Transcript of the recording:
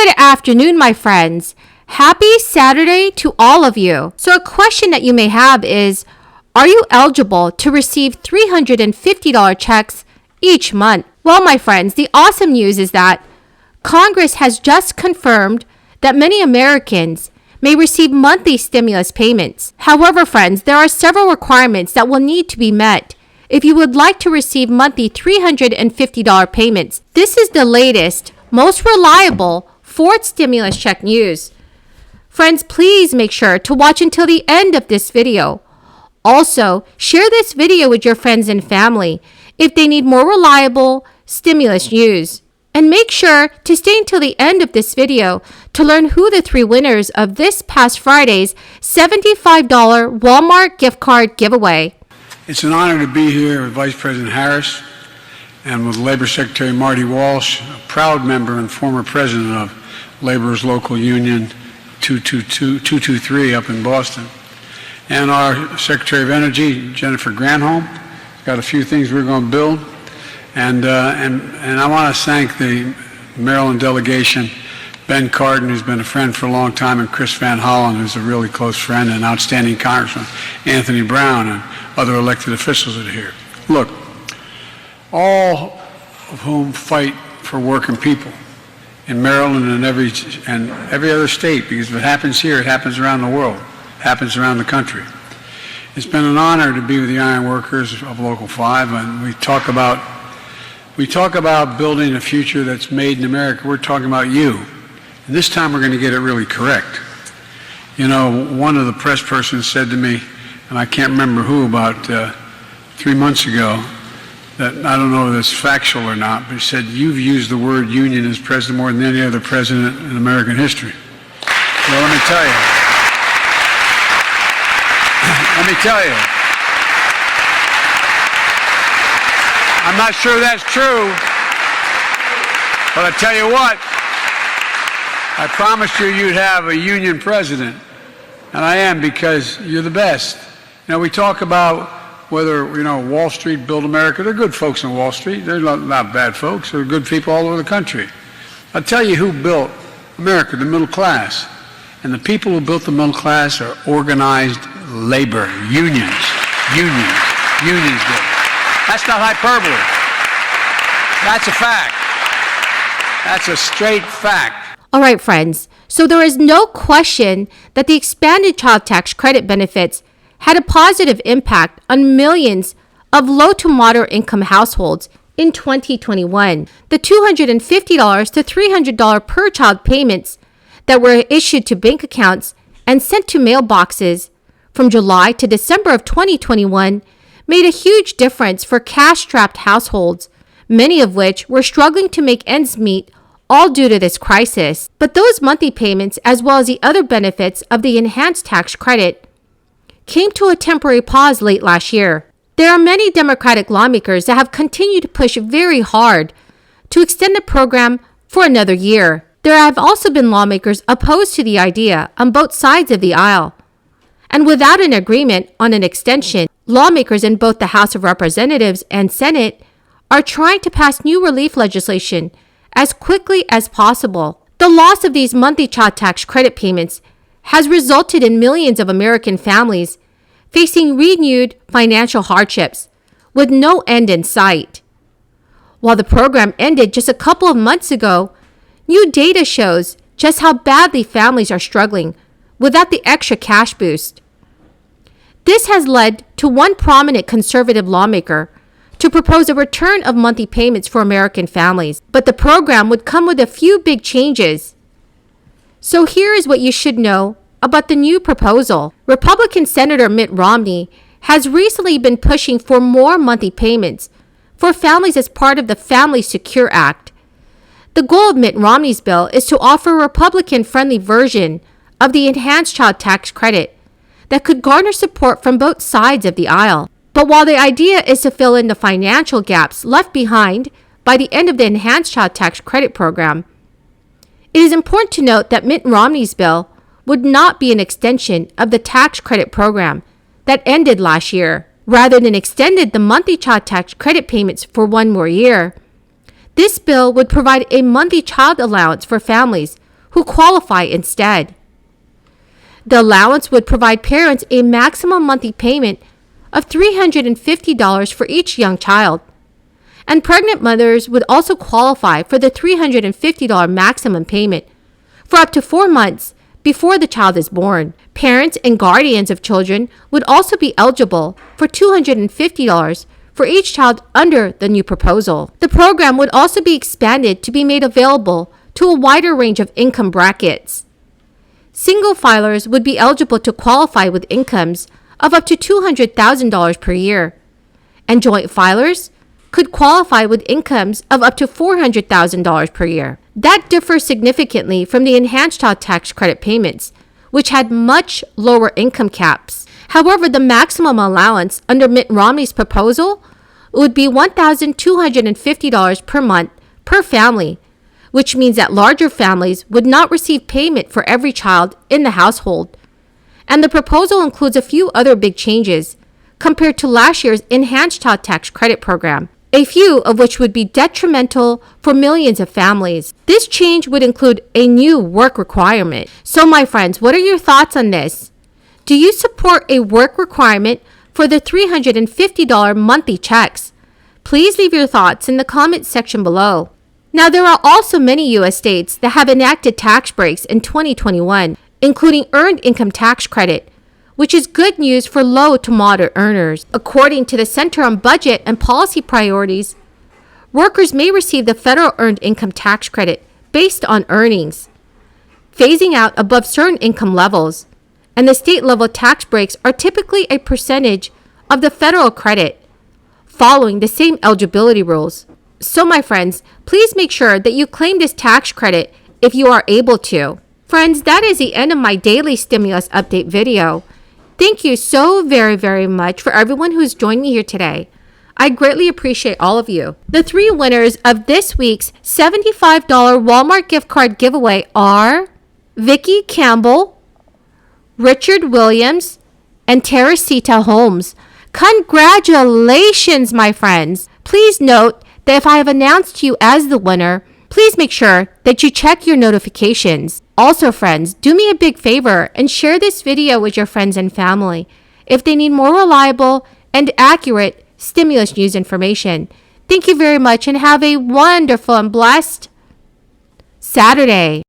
Good afternoon, my friends. Happy Saturday to all of you. So a question that you may have is, are you eligible to receive $350 checks each month? Well, my friends, the awesome news is that Congress has just confirmed that many Americans may receive monthly stimulus payments. However, friends, there are several requirements that will need to be met if you would like to receive monthly $350 payments. This is the latest, most reliable fourth stimulus check news. Friends, please make sure to watch until the end of this video. Also, share this video with your friends and family if they need more reliable stimulus news. And make sure to stay until the end of this video to learn who the three winners of this past Friday's $75 Walmart gift card giveaway. It's an honor to be here with Vice President Harris and with Labor Secretary Marty Walsh, a proud member and former president of Labor's Local Union 223 up in Boston, and our Secretary of Energy, Jennifer Granholm. Got a few things we're going to build, and I want to thank the Maryland delegation, Ben Cardin, who's been a friend for a long time, and Chris Van Hollen, who's a really close friend, and outstanding Congressman Anthony Brown, and other elected officials that are here. Look, all of whom fight for working people in Maryland and every other state, because if it happens here, it happens around the world, it happens around the country. It's been an honor to be with the iron workers of Local 5, and we talk about building a future that's made in America. We're talking about you, and this time we're going to get it really correct. You know, one of the press persons said to me, and I can't remember who, about 3 months ago, that I don't know if it's factual or not, but he said, you've used the word union as president more than any other president in American history. Well, let me tell you. I'm not sure that's true, but I tell you what, I promised you'd have a union president, and I am, because you're the best. Now, we talk about whether, Wall Street built America. They're good folks in Wall Street. They're not bad folks. They're good people all over the country. I'll tell you who built America, the middle class. And the people who built the middle class are organized labor, unions. Unions did. That's not hyperbole. That's a fact. That's a straight fact. All right, friends. So there is no question that the expanded child tax credit benefits had a positive impact on millions of low to moderate income households in 2021. The $250 to $300 per child payments that were issued to bank accounts and sent to mailboxes from July to December of 2021 made a huge difference for cash-strapped households, many of which were struggling to make ends meet, all due to this crisis. But those monthly payments, as well as the other benefits of the enhanced tax credit, came to a temporary pause late last year. There are many Democratic lawmakers that have continued to push very hard to extend the program for another year. There have also been lawmakers opposed to the idea on both sides of the aisle. And without an agreement on an extension, lawmakers in both the House of Representatives and Senate are trying to pass new relief legislation as quickly as possible. The loss of these monthly child tax credit payments has resulted in millions of American families facing renewed financial hardships with no end in sight. While the program ended just a couple of months ago, new data shows just how badly families are struggling without the extra cash boost. This has led to one prominent conservative lawmaker to propose a return of monthly payments for American families, but the program would come with a few big changes. So here is what you should know about the new proposal. Republican Senator Mitt Romney has recently been pushing for more monthly payments for families as part of the Family Secure Act. The goal of Mitt Romney's bill is to offer a Republican-friendly version of the enhanced child tax credit that could garner support from both sides of the aisle. But while the idea is to fill in the financial gaps left behind by the end of the enhanced child tax credit program, it is important to note that Mitt Romney's bill would not be an extension of the tax credit program that ended last year. Rather than extended the monthly child tax credit payments for one more year, this bill would provide a monthly child allowance for families who qualify instead. The allowance would provide parents a maximum monthly payment of $350 for each young child, and pregnant mothers would also qualify for the $350 maximum payment for up to 4 months before the child is born. Parents and guardians of children would also be eligible for $250 for each child under the new proposal. The program would also be expanded to be made available to a wider range of income brackets. Single filers would be eligible to qualify with incomes of up to $200,000 per year, and joint filers could qualify with incomes of up to $400,000 per year. That differs significantly from the enhanced child tax credit payments, which had much lower income caps. However, the maximum allowance under Mitt Romney's proposal would be $1,250 per month per family, which means that larger families would not receive payment for every child in the household. And the proposal includes a few other big changes compared to last year's enhanced child tax credit program, a few of which would be detrimental for millions of families. This change would include a new work requirement. So my friends, what are your thoughts on this? Do you support a work requirement for the $350 monthly checks? Please leave your thoughts in the comments section below. Now, there are also many U.S. states that have enacted tax breaks in 2021, including Earned Income Tax Credit, which is good news for low to moderate earners. According to the Center on Budget and Policy Priorities, workers may receive the federal Earned Income Tax Credit based on earnings, phasing out above certain income levels, and the state-level tax breaks are typically a percentage of the federal credit, following the same eligibility rules. So my friends, please make sure that you claim this tax credit if you are able to. Friends, that is the end of my daily stimulus update video. Thank you so very much for everyone who's joined me here today. I greatly appreciate all of you. The 3 winners of this week's $75 Walmart gift card giveaway are Vicki Campbell, Richard Williams, and Teresita Holmes. Congratulations, my friends. Please note that if I have announced you as the winner, please make sure that you check your notifications. Also, friends, do me a big favor and share this video with your friends and family if they need more reliable and accurate stimulus news information. Thank you very much and have a wonderful and blessed Saturday.